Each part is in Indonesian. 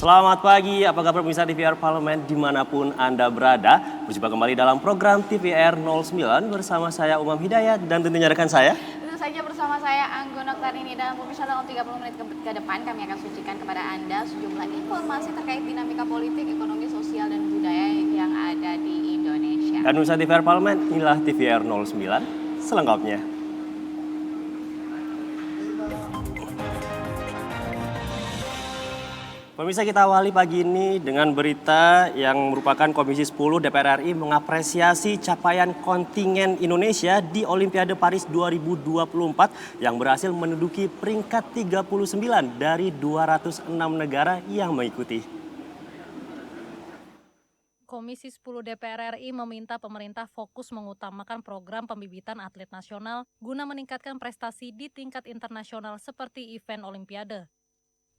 Selamat pagi, apa kabar pemirsa TVR Parlemen dimanapun Anda berada. Berjumpa kembali dalam program TVR 09 bersama saya Umam Hidayat dan tentunya rekan saya. Tentu saja bersama saya Anggun Oktarini dan pemirsa dalam 30 menit ke depan kami akan sajikan kepada Anda sejumlah informasi terkait dinamika politik, ekonomi, sosial, dan budaya yang ada di Indonesia. Dan pemirsa TVR Parlemen, inilah TVR 09 selengkapnya. Pemirsa, kita awali pagi ini dengan berita yang merupakan Komisi 10 DPR RI mengapresiasi capaian kontingen Indonesia di Olimpiade Paris 2024 yang berhasil menduduki peringkat 39 dari 206 negara yang mengikuti. Komisi 10 DPR RI meminta pemerintah fokus mengutamakan program pembibitan atlet nasional guna meningkatkan prestasi di tingkat internasional seperti event Olimpiade.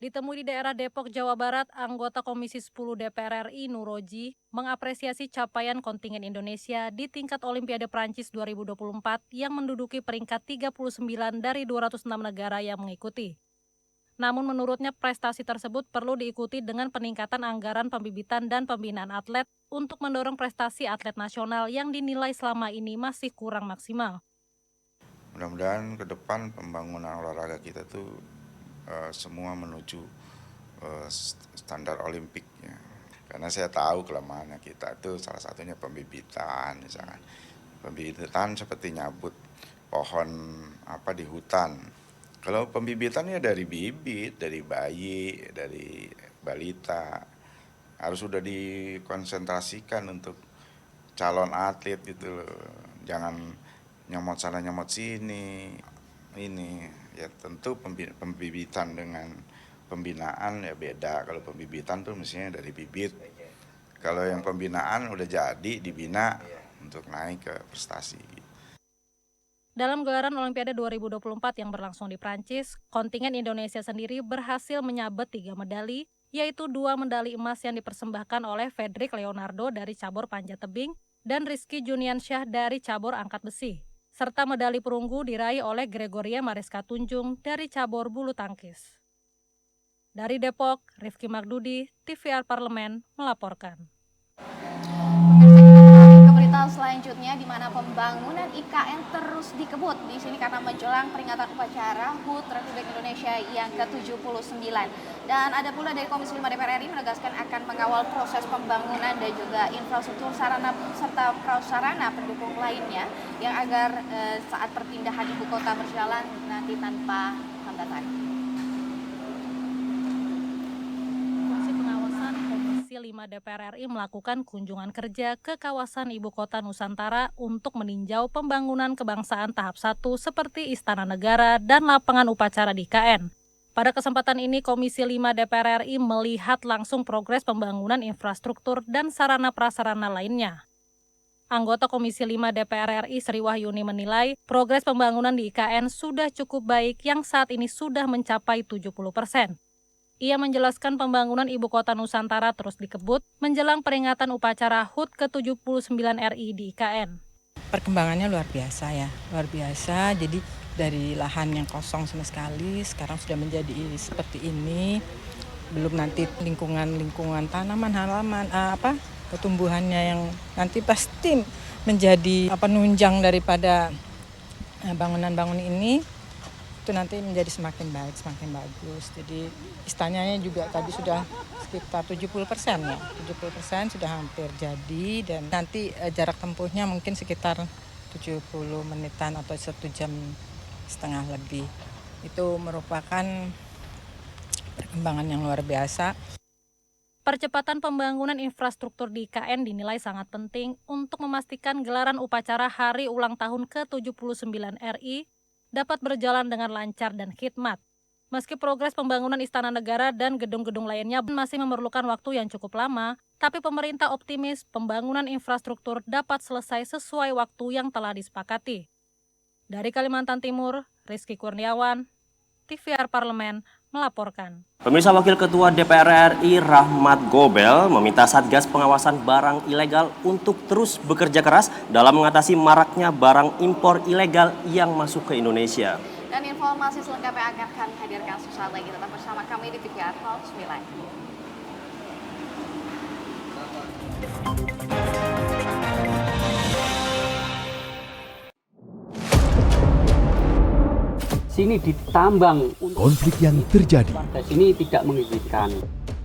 Ditemui di daerah Depok, Jawa Barat, anggota Komisi 10 DPR RI Nuroji mengapresiasi capaian kontingen Indonesia di tingkat Olimpiade Prancis 2024 yang menduduki peringkat 39 dari 206 negara yang mengikuti. Namun menurutnya prestasi tersebut perlu diikuti dengan peningkatan anggaran pembibitan dan pembinaan atlet untuk mendorong prestasi atlet nasional yang dinilai selama ini masih kurang maksimal. Mudah-mudahan ke depan pembangunan olahraga kita tuh semua menuju standar Olimpik ya. Karena saya tahu kelemahannya kita itu salah satunya pembibitan misalkan. Pembibitan seperti nyabut pohon di hutan. Kalau pembibitannya dari bibit, dari bayi, dari balita harus sudah dikonsentrasikan untuk calon atlet gitu loh. Jangan nyomot sana nyomot sini. Ini ya tentu pembibitan dengan pembinaan ya beda. Kalau pembibitan tuh mestinya dari bibit. Kalau yang pembinaan udah jadi dibina untuk naik ke prestasi. Dalam gelaran Olimpiade 2024 yang berlangsung di Prancis, kontingen Indonesia sendiri berhasil menyabet 3 medali, yaitu 2 medali emas yang dipersembahkan oleh Fedrik Leonardo dari cabur panjat tebing dan Rizky Juniansyah dari cabur angkat besi. Serta medali perunggu diraih oleh Gregoria Mariska Tunjung dari cabur bulu tangkis. Dari Depok, Rifki Magdudi, TVR Parlemen melaporkan. Berita selanjutnya di mana pembangunan IKN terus dikebut di sini karena menjelang peringatan upacara HUT Republik Indonesia yang ke-79. Dan ada pula dari Komisi 5 DPR RI menegaskan akan mengawal proses pembangunan dan juga infrastruktur sarana serta prasarana pendukung lainnya yang agar saat perpindahan ibu kota berjalan nanti tanpa hambatan. 5 DPR RI melakukan kunjungan kerja ke kawasan Ibu Kota Nusantara untuk meninjau pembangunan kebangsaan tahap 1 seperti Istana Negara dan lapangan upacara di IKN. Pada kesempatan ini, Komisi 5 DPR RI melihat langsung progres pembangunan infrastruktur dan sarana-prasarana lainnya. Anggota Komisi 5 DPR RI Sri Wahyuni menilai progres pembangunan di IKN sudah cukup baik yang saat ini sudah mencapai 70%. Ia menjelaskan pembangunan Ibu Kota Nusantara terus dikebut menjelang peringatan upacara HUT ke-79 RI di IKN. Perkembangannya luar biasa ya, luar biasa. Jadi dari lahan yang kosong sama sekali sekarang sudah menjadi seperti ini. Belum nanti lingkungan tanaman, halaman, pertumbuhannya yang nanti pasti menjadi penunjang daripada bangunan-bangunan ini. Itu nanti menjadi semakin baik, semakin bagus. Jadi istananya juga tadi sudah sekitar 70% ya. 70% sudah hampir jadi dan nanti jarak tempuhnya mungkin sekitar 70 menitan atau 1,5 jam lebih. Itu merupakan perkembangan yang luar biasa. Percepatan pembangunan infrastruktur di IKN dinilai sangat penting untuk memastikan gelaran upacara Hari Ulang Tahun ke-79 RI dapat berjalan dengan lancar dan khidmat. Meski progres pembangunan Istana Negara dan gedung-gedung lainnya masih memerlukan waktu yang cukup lama, tapi pemerintah optimis pembangunan infrastruktur dapat selesai sesuai waktu yang telah disepakati. Dari Kalimantan Timur, Rizky Kurniawan, TVR Parlemen melaporkan. Pemirsa, Wakil Ketua DPR RI Rahmat Gobel meminta Satgas Pengawasan Barang Ilegal untuk terus bekerja keras dalam mengatasi maraknya barang impor ilegal yang masuk ke Indonesia. Dan informasi selengkapnya akan kami hadirkan sesaat lagi. Tetap bersama kami di TVR 09. Sini ditambang. Konflik yang terjadi, Warga sini tidak mengizinkan.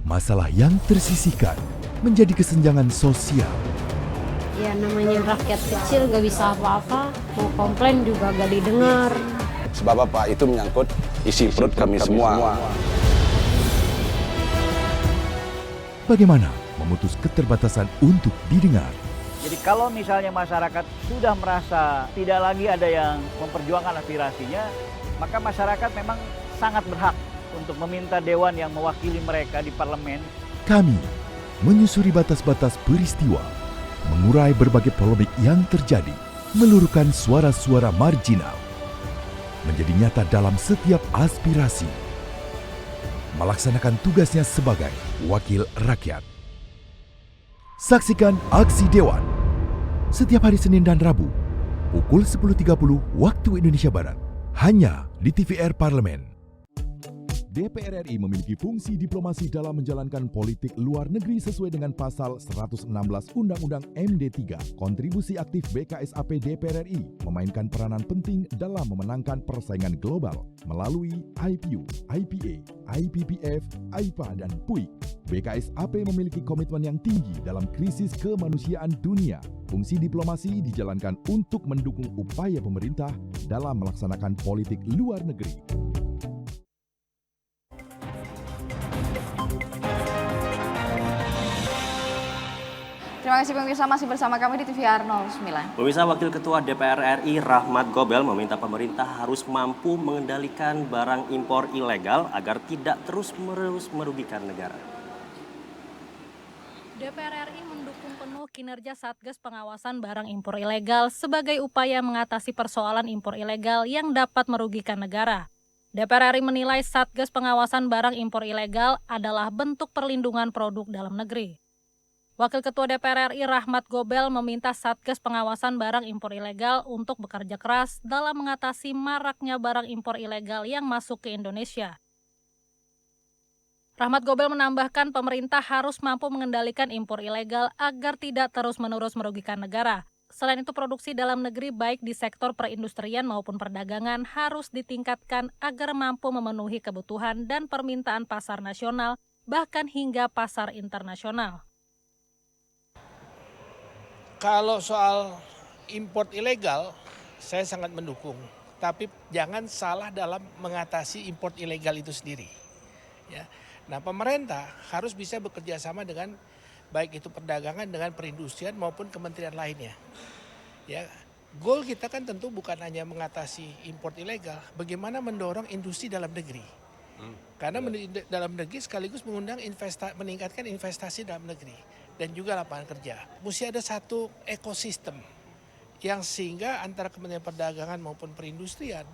masalah yang tersisihkan menjadi kesenjangan sosial. Ya namanya rakyat kecil gak bisa apa-apa, mau komplain juga gak didengar. Sebab apa? Itu menyangkut isi perut kami semua. Bagaimana memutus keterbatasan untuk didengar? Jadi kalau misalnya masyarakat sudah merasa tidak lagi ada yang memperjuangkan aspirasinya, maka masyarakat memang sangat berhak untuk meminta dewan yang mewakili mereka di parlemen. Kami menyusuri batas-batas peristiwa, mengurai berbagai polemik yang terjadi, meluruhkan suara-suara marginal, menjadi nyata dalam setiap aspirasi, melaksanakan tugasnya sebagai wakil rakyat. Saksikan Aksi Dewan setiap hari Senin dan Rabu pukul 10.30 waktu Indonesia Barat hanya di TVR Parlemen. DPR RI memiliki fungsi diplomasi dalam menjalankan politik luar negeri sesuai dengan pasal 116 Undang-Undang MD3. Kontribusi aktif BKSAP DPR RI memainkan peranan penting dalam memenangkan persaingan global melalui IPU, IPA, IPPF, AIPA, dan PUIK. BKSAP memiliki komitmen yang tinggi dalam krisis kemanusiaan dunia. Fungsi diplomasi dijalankan untuk mendukung upaya pemerintah dalam melaksanakan politik luar negeri. Terima kasih pemirsa, masih bersama kami di TVR 09. Pemirsa, Wakil Ketua DPR RI Rahmat Gobel meminta pemerintah harus mampu mengendalikan barang impor ilegal agar tidak terus-menerus merugikan negara. DPR RI mendukung penuh kinerja Satgas Pengawasan Barang Impor Ilegal sebagai upaya mengatasi persoalan impor ilegal yang dapat merugikan negara. DPR RI menilai Satgas Pengawasan Barang Impor Ilegal adalah bentuk perlindungan produk dalam negeri. Wakil Ketua DPR RI Rahmat Gobel meminta Satgas Pengawasan Barang Impor Ilegal untuk bekerja keras dalam mengatasi maraknya barang impor ilegal yang masuk ke Indonesia. Rahmat Gobel menambahkan pemerintah harus mampu mengendalikan impor ilegal agar tidak terus-menerus merugikan negara. Selain itu, produksi dalam negeri baik di sektor perindustrian maupun perdagangan harus ditingkatkan agar mampu memenuhi kebutuhan dan permintaan pasar nasional, bahkan hingga pasar internasional. Kalau soal import ilegal, saya sangat mendukung. Tapi jangan salah dalam mengatasi import ilegal itu sendiri. Ya. Nah, pemerintah harus bisa bekerja sama dengan baik itu perdagangan dengan perindustrian maupun kementerian lainnya. Ya, goal kita kan tentu bukan hanya mengatasi import ilegal, bagaimana mendorong industri dalam negeri. Karena dalam negeri sekaligus meningkatkan investasi dalam negeri dan juga lapangan kerja. Mesti ada satu ekosistem yang sehingga antara Kementerian Perdagangan maupun perindustrian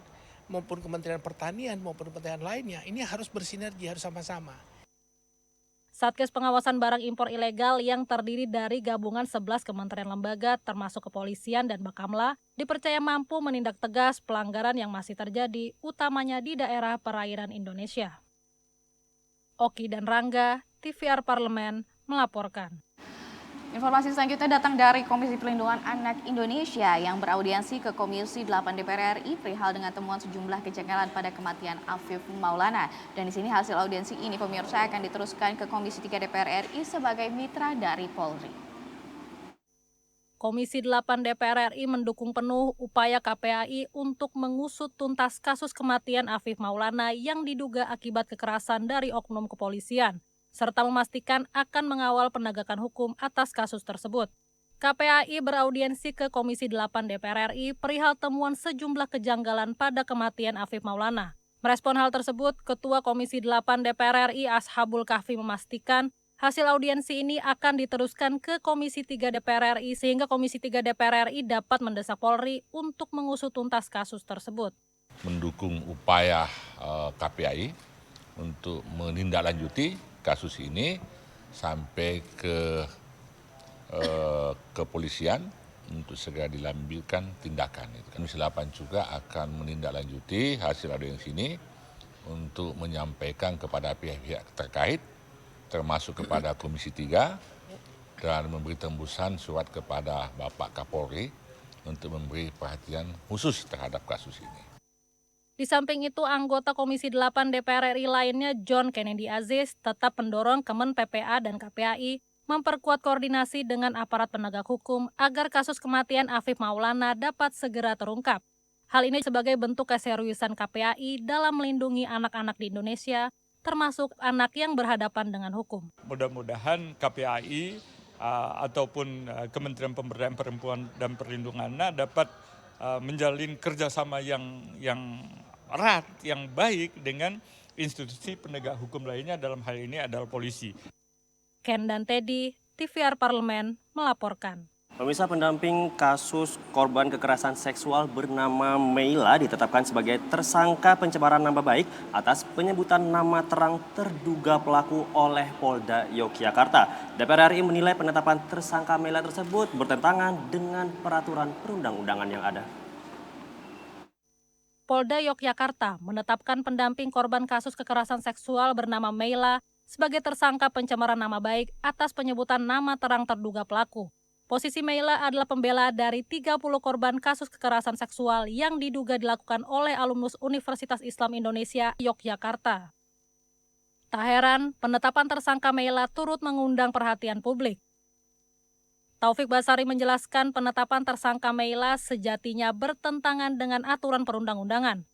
maupun Kementerian Pertanian maupun kementerian lainnya ini harus bersinergi, harus sama-sama. Satgas Pengawasan Barang Impor Ilegal yang terdiri dari gabungan 11 kementerian lembaga termasuk kepolisian dan Bakamla dipercaya mampu menindak tegas pelanggaran yang masih terjadi, utamanya di daerah perairan Indonesia. Oki dan Rangga, TVR Parlemen, melaporkan. Informasi selanjutnya datang dari Komisi Pelindungan Anak Indonesia yang beraudiensi ke Komisi 8 DPR RI perihal dengan temuan sejumlah kejanggalan pada kematian Afif Maulana. Dan di sini hasil audiensi ini pemirsa akan diteruskan ke Komisi 3 DPR RI sebagai mitra dari Polri. Komisi 8 DPR RI mendukung penuh upaya KPAI untuk mengusut tuntas kasus kematian Afif Maulana yang diduga akibat kekerasan dari oknum kepolisian, serta memastikan akan mengawal penegakan hukum atas kasus tersebut. KPAI beraudiensi ke Komisi 8 DPR RI perihal temuan sejumlah kejanggalan pada kematian Afif Maulana. Merespon hal tersebut, Ketua Komisi 8 DPR RI Ashabul Kahfi memastikan hasil audiensi ini akan diteruskan ke Komisi 3 DPR RI sehingga Komisi 3 DPR RI dapat mendesak Polri untuk mengusut tuntas kasus tersebut. Mendukung upaya KPAI untuk menindaklanjuti kasus ini sampai ke kepolisian untuk segera diambilkan tindakan. Komisi 8 juga akan menindaklanjuti hasil audiensi ini untuk menyampaikan kepada pihak-pihak terkait termasuk kepada Komisi 3 dan memberi tembusan surat kepada Bapak Kapolri untuk memberi perhatian khusus terhadap kasus ini. Di samping itu, anggota Komisi 8 DPR RI lainnya John Kennedy Aziz tetap mendorong Kemen PPA dan KPAI memperkuat koordinasi dengan aparat penegak hukum agar kasus kematian Afif Maulana dapat segera terungkap. Hal ini sebagai bentuk keseriusan KPAI dalam melindungi anak-anak di Indonesia, termasuk anak yang berhadapan dengan hukum. Mudah-mudahan KPAI ataupun Kementerian Pemberdayaan Perempuan dan Perlindungan Anak dapat menjalin kerjasama yang erat, yang baik dengan institusi penegak hukum lainnya, dalam hal ini adalah polisi. Ken dan Teddy, TVR Parlemen, melaporkan. Pemirsa, pendamping kasus korban kekerasan seksual bernama Meila ditetapkan sebagai tersangka pencemaran nama baik atas penyebutan nama terang terduga pelaku oleh Polda Yogyakarta. DPR RI menilai penetapan tersangka Meila tersebut bertentangan dengan peraturan perundang-undangan yang ada. Polda Yogyakarta menetapkan pendamping korban kasus kekerasan seksual bernama Meila sebagai tersangka pencemaran nama baik atas penyebutan nama terang terduga pelaku. Posisi Meila adalah pembela dari 30 korban kasus kekerasan seksual yang diduga dilakukan oleh alumnus Universitas Islam Indonesia Yogyakarta. Tak heran, penetapan tersangka Meila turut mengundang perhatian publik. Taufik Basari menjelaskan penetapan tersangka Meila sejatinya bertentangan dengan aturan perundang-undangan.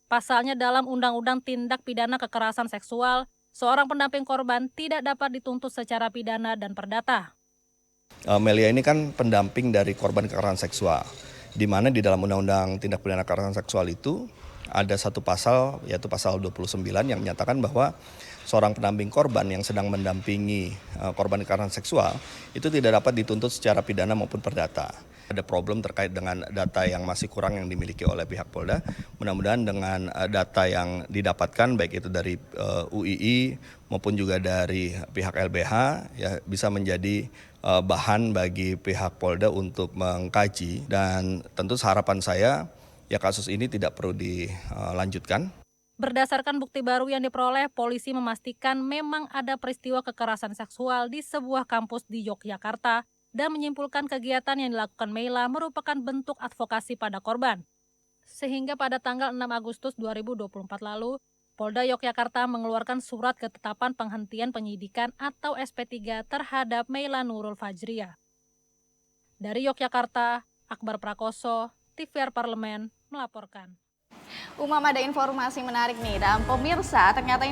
Pasalnya dalam Undang-Undang Tindak Pidana Kekerasan Seksual, seorang pendamping korban tidak dapat dituntut secara pidana dan perdata. Melia ini kan pendamping dari korban kekerasan seksual, di mana di dalam Undang-Undang Tindak Pidana Kekerasan Seksual itu ada satu pasal, yaitu pasal 29 yang menyatakan bahwa seorang pendamping korban yang sedang mendampingi korban kekerasan seksual itu tidak dapat dituntut secara pidana maupun perdata. Ada problem terkait dengan data yang masih kurang yang dimiliki oleh pihak Polda. Mudah-mudahan dengan data yang didapatkan baik itu dari UII maupun juga dari pihak LBH ya bisa menjadi bahan bagi pihak Polda untuk mengkaji, dan tentu harapan saya ya kasus ini tidak perlu dilanjutkan. Berdasarkan bukti baru yang diperoleh, polisi memastikan memang ada peristiwa kekerasan seksual di sebuah kampus di Yogyakarta dan menyimpulkan kegiatan yang dilakukan Meila merupakan bentuk advokasi pada korban. Sehingga pada tanggal 6 Agustus 2024 lalu, Polda Yogyakarta mengeluarkan surat ketetapan penghentian penyidikan atau SP3 terhadap Meila Nurul Fajriah. Dari Yogyakarta, Akbar Prakoso, TVR Parlemen, melaporkan. Umam, ada informasi menarik nih. Dan pemirsa, ternyata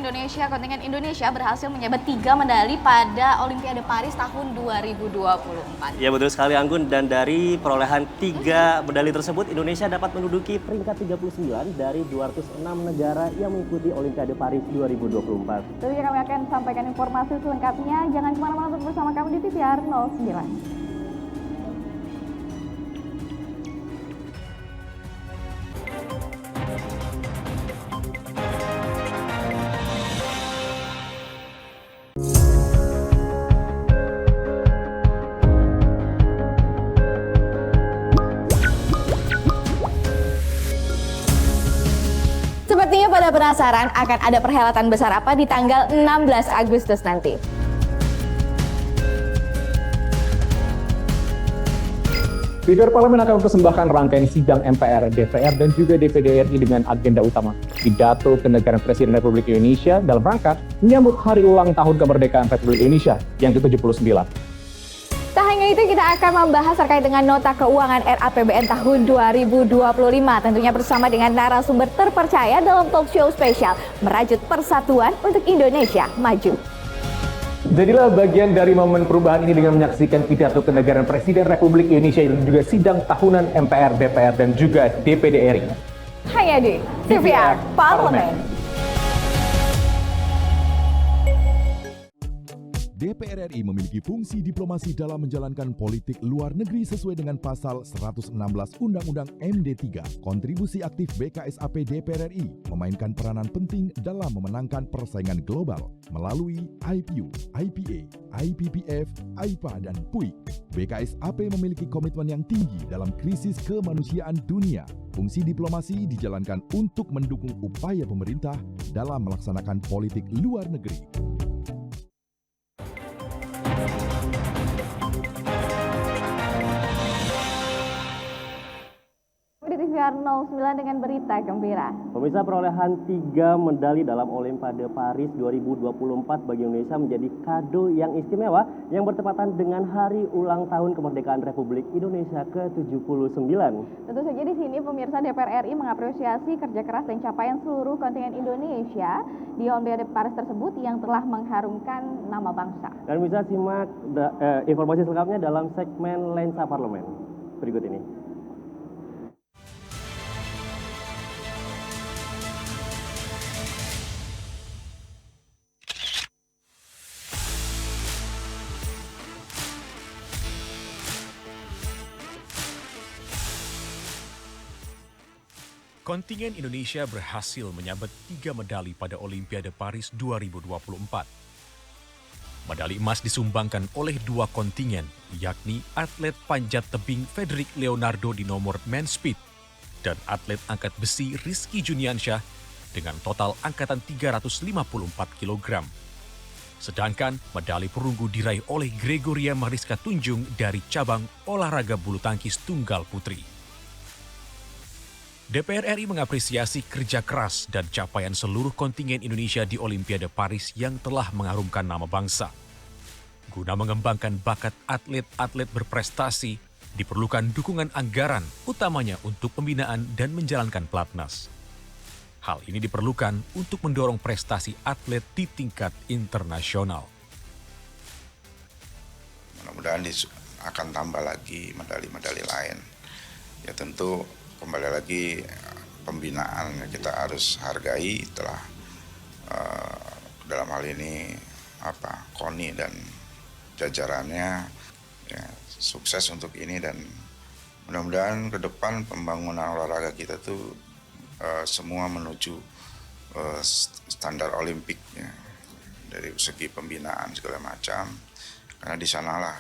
kontingen Indonesia berhasil menyabet 3 medali pada Olimpiade Paris tahun 2024. Ya, betul sekali Anggun, dan dari perolehan 3 medali tersebut Indonesia dapat menduduki peringkat 39 dari 206 negara yang mengikuti Olimpiade Paris 2024. Jadi kami akan sampaikan informasi selengkapnya. Jangan kemana-mana, tetap bersama kami di TVR 09. Sepertinya pada penasaran akan ada perhelatan besar apa di tanggal 16 Agustus nanti. TVR Parlemen akan mempersembahkan rangkaian sidang MPR, DPR, dan juga DPD RI dengan agenda utama pidato kenegaraan Presiden Republik Indonesia dalam rangka menyambut hari ulang tahun kemerdekaan Republik Indonesia yang ke-79. Tak hanya itu, kita akan membahas terkait dengan nota keuangan RAPBN tahun 2025, tentunya bersama dengan narasumber terpercaya dalam talk show spesial Merajut Persatuan untuk Indonesia Maju. Jadilah bagian dari momen perubahan ini dengan menyaksikan pidato kenegaraan Presiden Republik Indonesia dan juga sidang tahunan MPR, DPR, dan juga DPD RI. Hanya di TVR Parlemen. DPR RI memiliki fungsi diplomasi dalam menjalankan politik luar negeri sesuai dengan pasal 116 Undang-Undang MD 3. Kontribusi aktif BKSAP DPR RI memainkan peranan penting dalam memenangkan persaingan global melalui IPU, IPA, IPPF, AIPA, dan PUIK. BKSAP memiliki komitmen yang tinggi dalam krisis kemanusiaan dunia. Fungsi diplomasi dijalankan untuk mendukung upaya pemerintah dalam melaksanakan politik luar negeri. TVR 09 dengan berita gembira. Pemirsa, perolehan 3 medali dalam Olimpiade Paris 2024 bagi Indonesia menjadi kado yang istimewa yang bertepatan dengan hari ulang tahun kemerdekaan Republik Indonesia ke-79. Tentu saja di sini pemirsa DPR RI mengapresiasi kerja keras dan capaian seluruh kontingen Indonesia di Olimpiade Paris tersebut yang telah mengharumkan nama bangsa. Dan bisa simak informasi selengkapnya dalam segmen Lensa Parlemen berikut ini. Kontingen Indonesia berhasil menyabet 3 medali pada Olimpiade Paris 2024. Medali emas disumbangkan oleh 2 kontingen, yakni atlet panjat tebing Frederick Leonardo di nomor man speed dan atlet angkat besi Rizky Juniansyah dengan total angkatan 354 kg. Sedangkan medali perunggu diraih oleh Gregoria Mariska Tunjung dari cabang olahraga bulu tangkis tunggal putri. DPR RI mengapresiasi kerja keras dan capaian seluruh kontingen Indonesia di Olimpiade Paris yang telah mengharumkan nama bangsa. Guna mengembangkan bakat atlet-atlet berprestasi, diperlukan dukungan anggaran, utamanya untuk pembinaan dan menjalankan pelatnas. Hal ini diperlukan untuk mendorong prestasi atlet di tingkat internasional. Mudah-mudahan akan tambah lagi medali-medali lain. Ya tentu kembali lagi pembinaan kita harus hargai telah dalam hal ini KONI dan jajarannya ya, sukses untuk ini dan mudah-mudahan ke depan pembangunan olahraga kita tuh semua menuju standar Olimpik ya, dari segi pembinaan segala macam karena di sanalah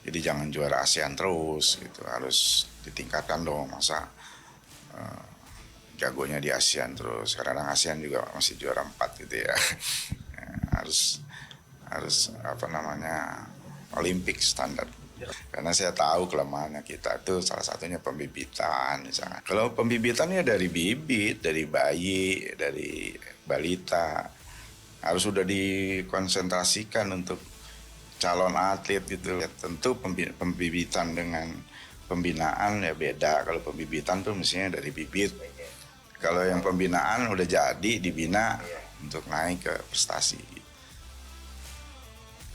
jadi jangan juara ASEAN terus gitu, harus ditingkatkan dong, masa jagonya di ASEAN terus, kadang ASEAN juga masih juara 4 gitu ya. harus Olimpik standar. Karena saya tahu kelemahannya kita itu salah satunya pembibitan misalnya. Kalau pembibitan ya dari bibit, dari bayi, dari balita harus sudah dikonsentrasikan untuk calon atlet gitu. Ya, tentu pembibitan dengan pembinaan ya beda. Kalau pembibitan tuh mestinya dari bibit. Kalau yang pembinaan udah jadi dibina untuk naik ke prestasi.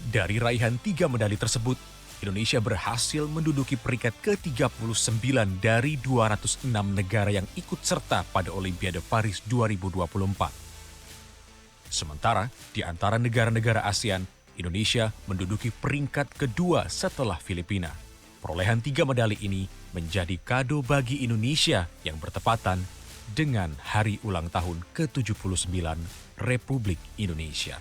Dari raihan 3 medali tersebut, Indonesia berhasil menduduki peringkat ke-39 dari 206 negara yang ikut serta pada Olimpiade Paris 2024. Sementara di antara negara-negara ASEAN, Indonesia menduduki peringkat kedua setelah Filipina. Perolehan 3 medali ini menjadi kado bagi Indonesia yang bertepatan dengan hari ulang tahun ke-79 Republik Indonesia.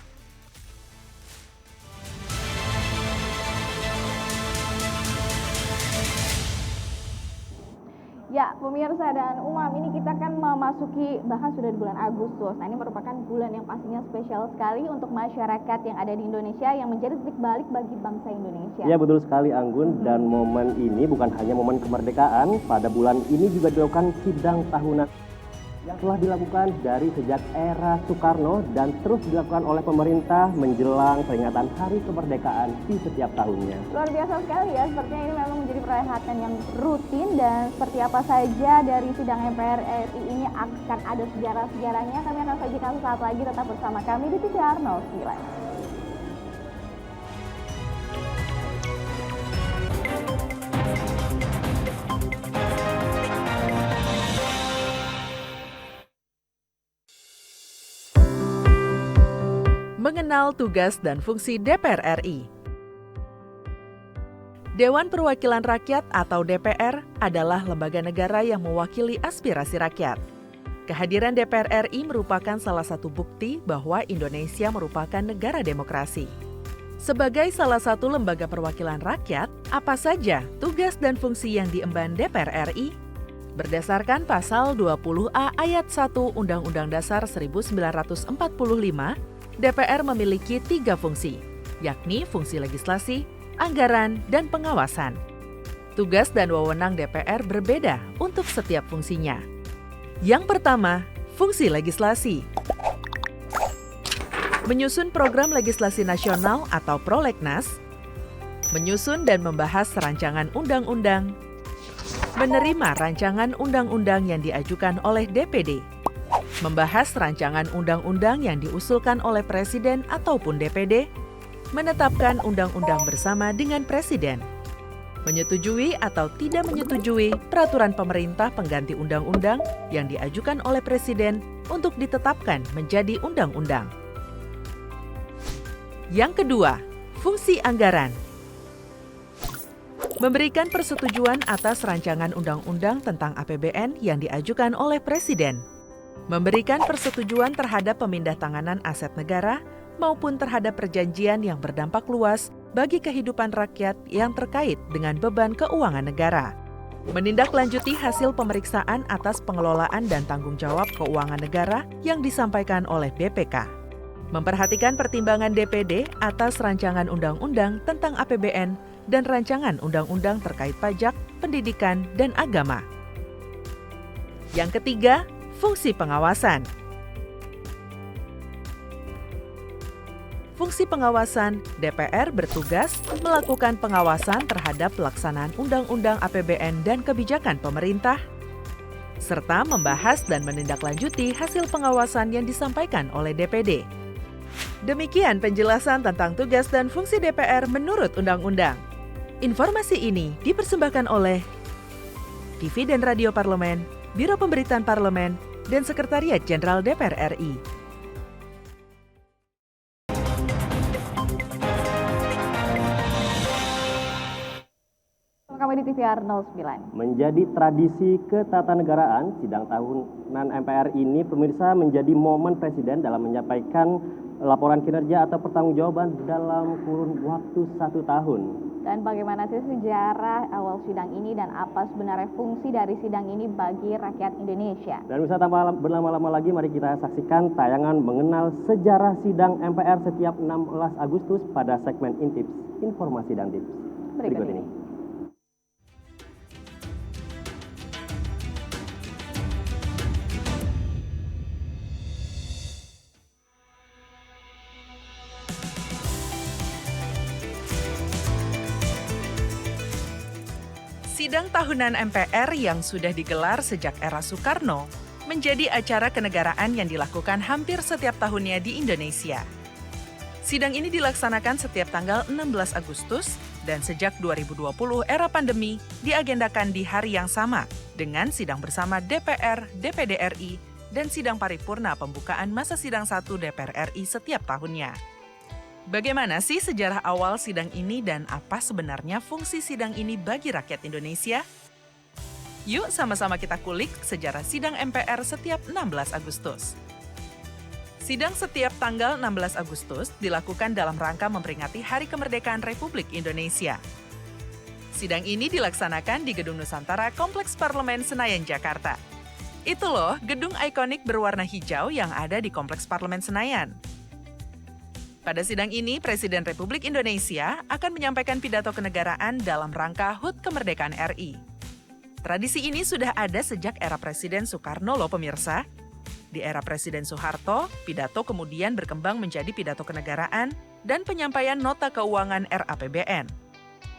Ya, pemirsa dan Umam, ini kita kan memasuki bahkan sudah di bulan Agustus. Nah, ini merupakan bulan yang pastinya spesial sekali untuk masyarakat yang ada di Indonesia yang menjadi titik balik bagi bangsa Indonesia. Ya, betul sekali Anggun, dan momen ini bukan hanya momen kemerdekaan, pada bulan ini juga dilakukan sidang tahunan yang telah dilakukan dari sejak era Soekarno dan terus dilakukan oleh pemerintah menjelang peringatan Hari Kemerdekaan di setiap tahunnya. Luar biasa sekali ya, sepertinya ini memang menjadi perhelatan yang rutin dan seperti apa saja dari sidang MPR RI ini akan ada sejarah-sejarahnya. Kami akan sajikan sesaat lagi, tetap bersama kami di TVR 09. Mengenal tugas dan fungsi DPR RI. Dewan Perwakilan Rakyat atau DPR adalah lembaga negara yang mewakili aspirasi rakyat. Kehadiran DPR RI merupakan salah satu bukti bahwa Indonesia merupakan negara demokrasi. Sebagai salah satu lembaga perwakilan rakyat, apa saja tugas dan fungsi yang diemban DPR RI? Berdasarkan pasal 20A ayat 1 Undang-Undang Dasar 1945, DPR memiliki 3 fungsi, yakni fungsi legislasi, anggaran, dan pengawasan. Tugas dan wewenang DPR berbeda untuk setiap fungsinya. Yang pertama, fungsi legislasi. Menyusun program legislasi nasional atau prolegnas, menyusun dan membahas rancangan undang-undang, menerima rancangan undang-undang yang diajukan oleh DPD, membahas rancangan undang-undang yang diusulkan oleh Presiden ataupun DPD, menetapkan undang-undang bersama dengan Presiden, menyetujui atau tidak menyetujui peraturan pemerintah pengganti undang-undang yang diajukan oleh Presiden untuk ditetapkan menjadi undang-undang. Yang kedua, fungsi anggaran. Memberikan persetujuan atas rancangan undang-undang tentang APBN yang diajukan oleh Presiden. Memberikan persetujuan terhadap pemindah-tanganan aset negara maupun terhadap perjanjian yang berdampak luas bagi kehidupan rakyat yang terkait dengan beban keuangan negara. Menindaklanjuti hasil pemeriksaan atas pengelolaan dan tanggung jawab keuangan negara yang disampaikan oleh BPK. Memperhatikan pertimbangan DPD atas rancangan undang-undang tentang APBN dan rancangan undang-undang terkait pajak, pendidikan, dan agama. Yang ketiga, fungsi pengawasan. Fungsi pengawasan, DPR bertugas melakukan pengawasan terhadap pelaksanaan Undang-Undang APBN dan kebijakan pemerintah, serta membahas dan menindaklanjuti hasil pengawasan yang disampaikan oleh DPD. Demikian penjelasan tentang tugas dan fungsi DPR menurut Undang-Undang. Informasi ini dipersembahkan oleh TV dan Radio Parlemen, Biro Pemberitaan Parlemen, dan Sekretariat Jenderal DPR RI. Kami di TVR 09. Menjadi tradisi ketatanegaraan, sidang tahunan MPR ini pemirsa menjadi momen Presiden dalam menyampaikan laporan kinerja atau pertanggungjawaban dalam kurun waktu 1 tahun. Dan bagaimana sih sejarah awal sidang ini dan apa sebenarnya fungsi dari sidang ini bagi rakyat Indonesia? Dan bisa tanpa berlama-lama lagi, mari kita saksikan tayangan mengenal sejarah sidang MPR setiap 16 Agustus pada segmen Intips, Informasi dan Tips. Berikut ini. Sidang tahunan MPR yang sudah digelar sejak era Soekarno menjadi acara kenegaraan yang dilakukan hampir setiap tahunnya di Indonesia. Sidang ini dilaksanakan setiap tanggal 16 Agustus dan sejak 2020 era pandemi diagendakan di hari yang sama dengan sidang bersama DPR, DPD RI, dan sidang paripurna pembukaan masa sidang 1 DPR RI setiap tahunnya. Bagaimana sih sejarah awal sidang ini dan apa sebenarnya fungsi sidang ini bagi rakyat Indonesia? Yuk sama-sama kita kulik sejarah sidang MPR setiap 16 Agustus. Sidang setiap tanggal 16 Agustus dilakukan dalam rangka memperingati Hari Kemerdekaan Republik Indonesia. Sidang ini dilaksanakan di Gedung Nusantara Kompleks Parlemen Senayan, Jakarta. Itu loh gedung ikonik berwarna hijau yang ada di Kompleks Parlemen Senayan. Pada sidang ini, Presiden Republik Indonesia akan menyampaikan pidato kenegaraan dalam rangka HUT Kemerdekaan RI. Tradisi ini sudah ada sejak era Presiden Soekarno loh pemirsa. Di era Presiden Soeharto, pidato kemudian berkembang menjadi pidato kenegaraan dan penyampaian nota keuangan RAPBN.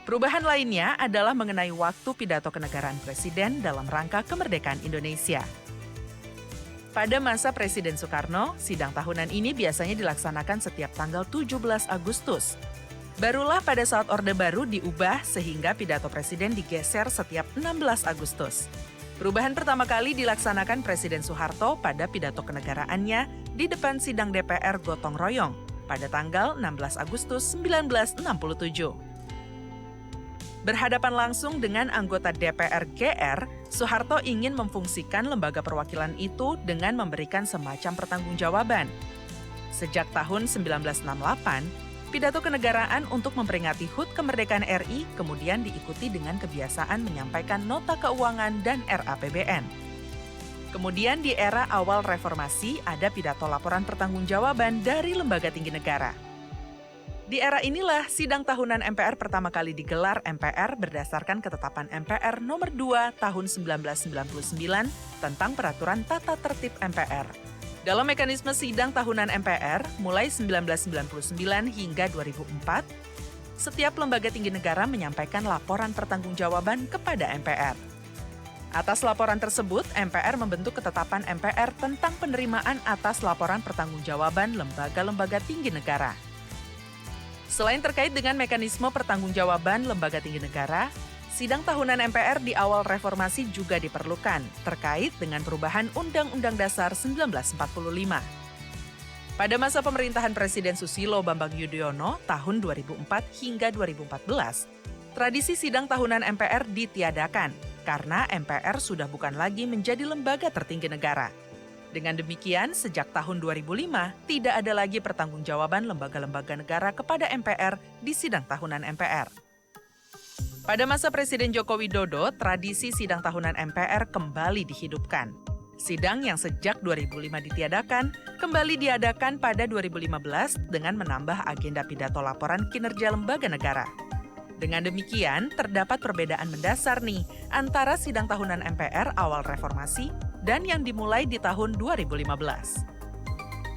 Perubahan lainnya adalah mengenai waktu pidato kenegaraan Presiden dalam rangka kemerdekaan Indonesia. Pada masa Presiden Soekarno, sidang tahunan ini biasanya dilaksanakan setiap tanggal 17 Agustus. Barulah pada saat Orde Baru diubah sehingga pidato Presiden digeser setiap 16 Agustus. Perubahan pertama kali dilaksanakan Presiden Soeharto pada pidato kenegaraannya di depan sidang DPR Gotong Royong pada tanggal 16 Agustus 1967. Berhadapan langsung dengan anggota DPR GR, Soeharto ingin memfungsikan lembaga perwakilan itu dengan memberikan semacam pertanggungjawaban. Sejak tahun 1968, pidato kenegaraan untuk memperingati HUT Kemerdekaan RI kemudian diikuti dengan kebiasaan menyampaikan nota keuangan dan RAPBN. Kemudian di era awal reformasi ada pidato laporan pertanggungjawaban dari lembaga tinggi negara. Di era inilah sidang tahunan MPR pertama kali digelar MPR berdasarkan ketetapan MPR nomor 2 tahun 1999 tentang peraturan tata tertib MPR. Dalam mekanisme sidang tahunan MPR mulai 1999 hingga 2004, setiap lembaga tinggi negara menyampaikan laporan pertanggungjawaban kepada MPR. Atas laporan tersebut, MPR membentuk ketetapan MPR tentang penerimaan atas laporan pertanggungjawaban lembaga-lembaga tinggi negara. Selain terkait dengan mekanisme pertanggungjawaban lembaga tinggi negara, sidang tahunan MPR di awal reformasi juga diperlukan terkait dengan perubahan Undang-Undang Dasar 1945. Pada masa pemerintahan Presiden Susilo Bambang Yudhoyono tahun 2004 hingga 2014, tradisi sidang tahunan MPR ditiadakan karena MPR sudah bukan lagi menjadi lembaga tertinggi negara. Dengan demikian, sejak tahun 2005, tidak ada lagi pertanggungjawaban lembaga-lembaga negara kepada MPR di sidang tahunan MPR. Pada masa Presiden Joko Widodo, tradisi sidang tahunan MPR kembali dihidupkan. Sidang yang sejak 2005 ditiadakan, kembali diadakan pada 2015 dengan menambah agenda pidato laporan kinerja lembaga negara. Dengan demikian, terdapat perbedaan mendasar nih antara sidang tahunan MPR awal reformasi dan yang dimulai di tahun 2015.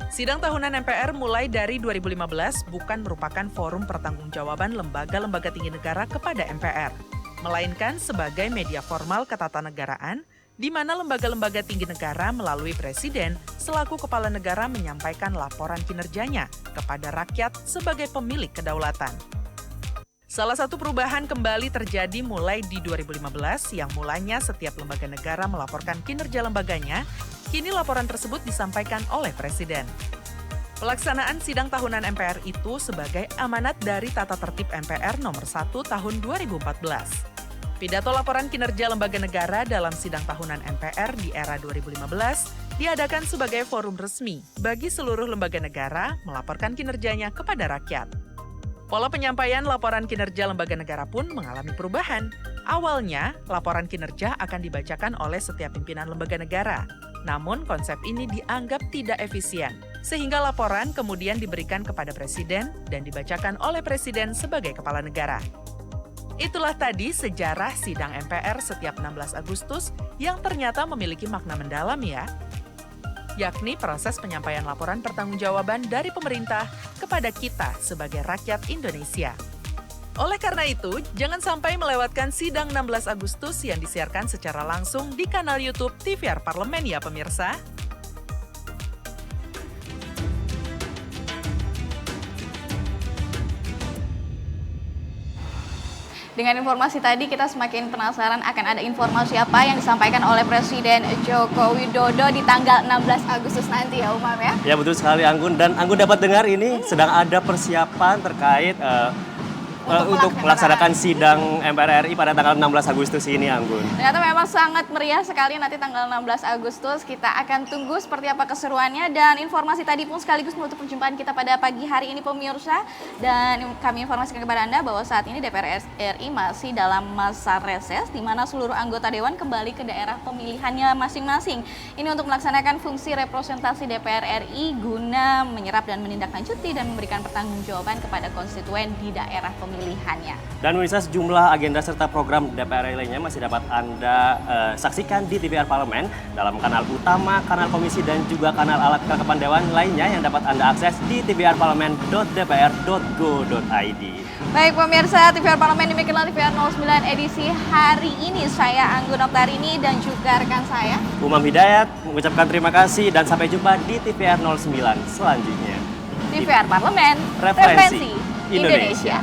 Sidang tahunan MPR mulai dari 2015 bukan merupakan forum pertanggungjawaban lembaga-lembaga tinggi negara kepada MPR, melainkan sebagai media formal ketatanegaraan di mana lembaga-lembaga tinggi negara melalui Presiden selaku kepala negara menyampaikan laporan kinerjanya kepada rakyat sebagai pemilik kedaulatan. Salah satu perubahan kembali terjadi mulai di 2015 yang mulanya setiap lembaga negara melaporkan kinerja lembaganya, kini laporan tersebut disampaikan oleh Presiden. Pelaksanaan sidang tahunan MPR itu sebagai amanat dari Tata Tertib MPR nomor 1 tahun 2014. Pidato laporan kinerja lembaga negara dalam sidang tahunan MPR di era 2015 diadakan sebagai forum resmi bagi seluruh lembaga negara melaporkan kinerjanya kepada rakyat. Pola penyampaian laporan kinerja lembaga negara pun mengalami perubahan. Awalnya, laporan kinerja akan dibacakan oleh setiap pimpinan lembaga negara. Namun, konsep ini dianggap tidak efisien, sehingga laporan kemudian diberikan kepada Presiden dan dibacakan oleh Presiden sebagai kepala negara. Itulah tadi sejarah sidang MPR setiap 16 Agustus yang ternyata memiliki makna mendalam ya, yakni proses penyampaian laporan pertanggungjawaban dari pemerintah kepada kita sebagai rakyat Indonesia. Oleh karena itu, jangan sampai melewatkan sidang 16 Agustus yang disiarkan secara langsung di kanal YouTube TVR Parlemen ya pemirsa. Dengan informasi tadi kita semakin penasaran akan ada informasi apa yang disampaikan oleh Presiden Joko Widodo di tanggal 16 Agustus nanti ya Umam ya. Ya betul sekali Anggun, dan Anggun dapat dengar ini sedang ada persiapan terkait untuk melaksanakan sidang MPR RI pada tanggal 16 Agustus ini Anggun. Ternyata memang sangat meriah sekali nanti tanggal 16 Agustus. Kita akan tunggu seperti apa keseruannya dan informasi tadi pun sekaligus menutup perjumpaan kita pada pagi hari ini pemirsa. Dan kami informasikan kepada Anda bahwa saat ini DPR RI masih dalam masa reses di mana seluruh anggota Dewan kembali ke daerah pemilihannya masing-masing. Ini untuk melaksanakan fungsi representasi DPR RI guna menyerap dan menindaklanjuti dan memberikan pertanggungjawaban kepada konstituen di daerah pemilihannya. Dan pemirsa, sejumlah agenda serta program DPR RI lainnya masih dapat Anda saksikan di TVR Parlemen dalam kanal utama, kanal komisi dan juga kanal alat kelengkapan Dewan lainnya yang dapat Anda akses di tvrparlemen.dpr.go.id. Baik pemirsa, TVR Parlemen demikianlah TVR 09 edisi hari ini. Saya Anggun Oktarini dan juga rekan saya Umam Hidayat mengucapkan terima kasih dan sampai jumpa di TVR 09 selanjutnya. TVR Parlemen, Referensi Indonesia.